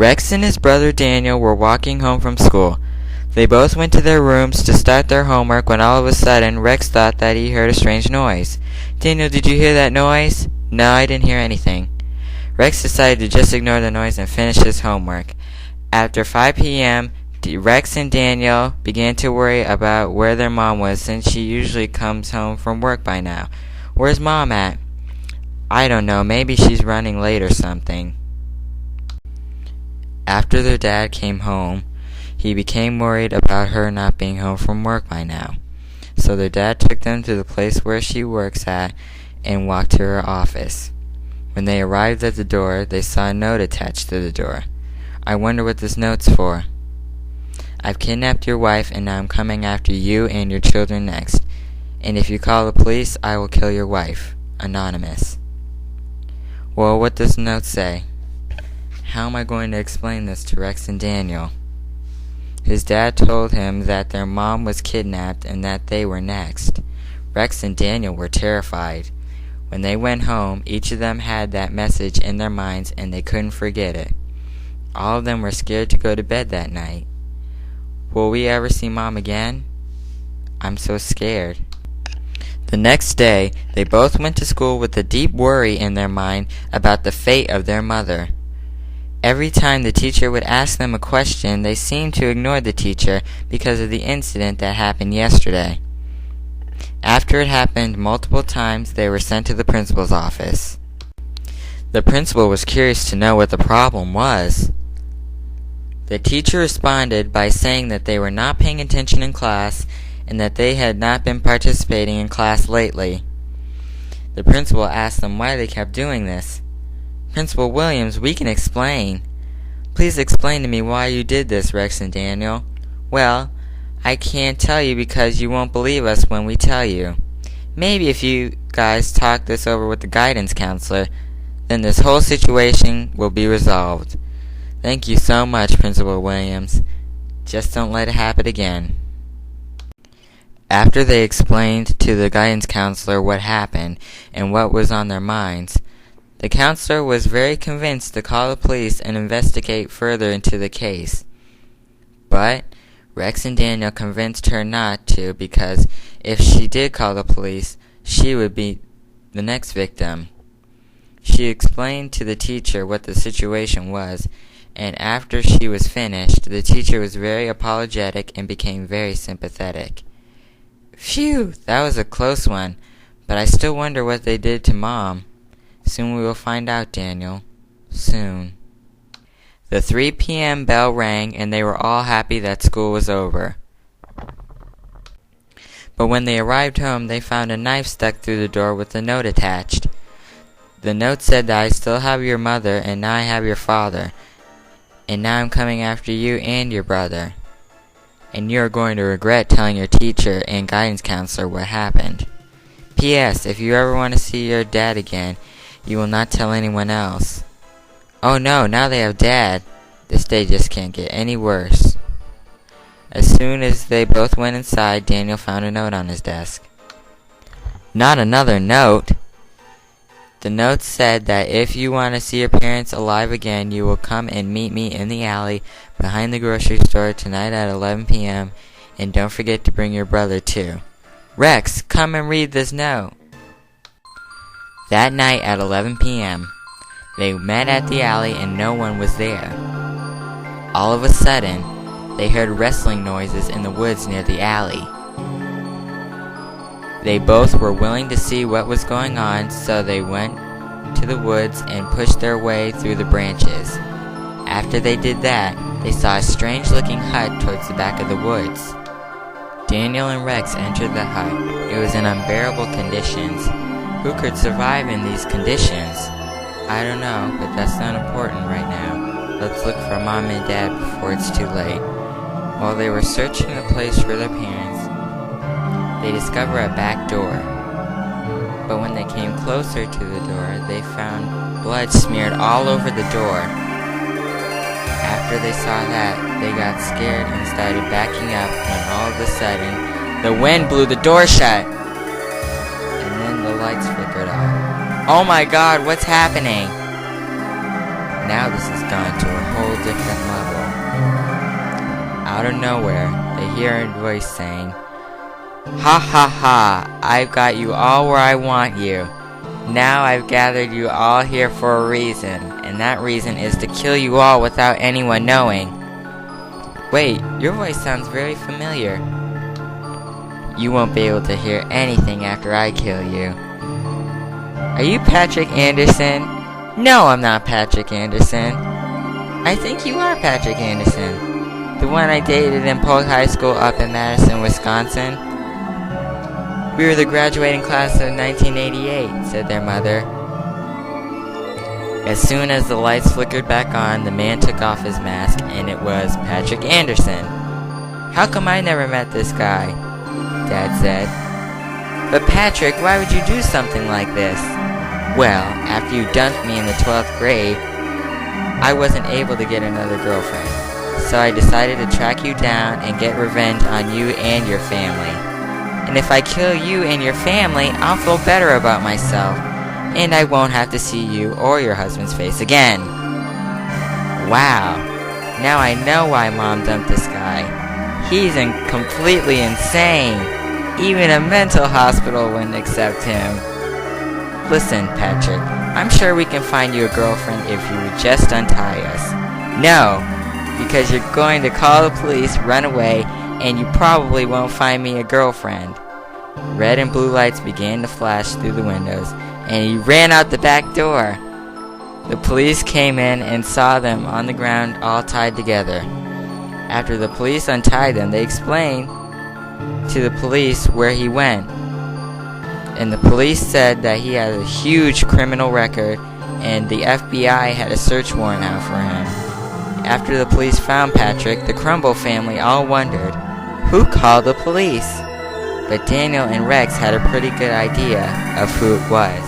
Rex and his brother Daniel were walking home from school. They both went to their rooms to start their homework when all of a sudden Rex thought that he heard a strange noise. "Daniel, did you hear that noise?" "No, I didn't hear anything." Rex decided to just ignore the noise and finish his homework. After 5 p.m., Rex and Daniel began to worry about where their mom was, since she usually comes home from work by now. "Where's Mom at?" "I don't know, maybe she's running late or something." After their dad came home, he became worried about her not being home from work by now. So their dad took them to the place where she works at and walked to her office. When they arrived at the door, they saw a note attached to the door. "I wonder what this note's for." "I've kidnapped your wife, and now I'm coming after you and your children next. And if you call the police, I will kill your wife. Anonymous." Well, what does the note say? How am I going to explain this to Rex and Daniel? His dad told him that their mom was kidnapped and that they were next. Rex and Daniel were terrified. When they went home, each of them had that message in their minds and they couldn't forget it. All of them were scared to go to bed that night. Will we ever see Mom again? I'm so scared. The next day, they both went to school with a deep worry in their mind about the fate of their mother. Every time the teacher would ask them a question, they seemed to ignore the teacher because of the incident that happened yesterday. After it happened multiple times, they were sent to the principal's office. The principal was curious to know what the problem was. The teacher responded by saying that they were not paying attention in class and that they had not been participating in class lately. The principal asked them why they kept doing this. "Principal Williams, we can explain." "Please explain to me why you did this, Rex and Daniel." "Well, I can't tell you because you won't believe us when we tell you. Maybe if you guys talk this over with the guidance counselor, then this whole situation will be resolved." "Thank you so much, Principal Williams. Just don't let it happen again." After they explained to the guidance counselor what happened and what was on their minds, the counselor was very convinced to call the police and investigate further into the case. But Rex and Daniel convinced her not to, because if she did call the police, she would be the next victim. She explained to the teacher what the situation was, and after she was finished, the teacher was very apologetic and became very sympathetic. "Phew, that was a close one, but I still wonder what they did to Mom." "Soon we will find out, Daniel. Soon." The 3 p.m. bell rang and they were all happy that school was over. But when they arrived home, they found a knife stuck through the door with a note attached. The note said that "I still have your mother and now I have your father. And now I'm coming after you and your brother. And you are going to regret telling your teacher and guidance counselor what happened. P.S. If you ever want to see your dad again, you will not tell anyone else." Oh no, now they have Dad. This day just can't get any worse. As soon as they both went inside, Daniel found a note on his desk. Not another note! The note said that if you want to see your parents alive again, you will come and meet me in the alley behind the grocery store tonight at 11 p.m. And don't forget to bring your brother too. Rex, come and read this note. That night at 11 p.m., they met at the alley and no one was there. All of a sudden, they heard wrestling noises in the woods near the alley. They both were willing to see what was going on, so they went to the woods and pushed their way through the branches. After they did that, they saw a strange-looking hut towards the back of the woods. Daniel and Rex entered the hut. It was in unbearable conditions. Who could survive in these conditions? I don't know, but that's not important right now. Let's look for Mom and Dad before it's too late. While they were searching the place for their parents, they discovered a back door. But when they came closer to the door, they found blood smeared all over the door. After they saw that, they got scared and started backing up when all of a sudden, the wind blew the door shut. And then the lights flickered off. Oh my God, what's happening? Now this has gone to a whole different level. Out of nowhere, they hear a voice saying, "Ha ha ha, I've got you all where I want you. Now I've gathered you all here for a reason, and that reason is to kill you all without anyone knowing." "Wait, your voice sounds very familiar." "You won't be able to hear anything after I kill you." "Are you Patrick Anderson?" "No, I'm not Patrick Anderson." "I think you are Patrick Anderson. The one I dated in Polk High School up in Madison, Wisconsin." "We were the graduating class of 1988, said their mother. As soon as the lights flickered back on, the man took off his mask, and it was Patrick Anderson. "How come I never met this guy?" Dad said. "But Patrick, why would you do something like this?" "Well, after you dumped me in the 12th grade, I wasn't able to get another girlfriend. So I decided to track you down and get revenge on you and your family. And if I kill you and your family, I'll feel better about myself, and I won't have to see you or your husband's face again." Wow, now I know why Mom dumped this guy. He's completely insane. Even a mental hospital wouldn't accept him. "Listen, Patrick, I'm sure we can find you a girlfriend if you would just untie us." "No, because you're going to call the police, run away, and you probably won't find me a girlfriend." Red and blue lights began to flash through the windows, and he ran out the back door. The police came in and saw them on the ground all tied together. After the police untied them, they explained to the police where he went. And the police said that he had a huge criminal record, and the FBI had a search warrant out for him. After the police found Patrick, the Crumble family all wondered, who called the police? But Daniel and Rex had a pretty good idea of who it was.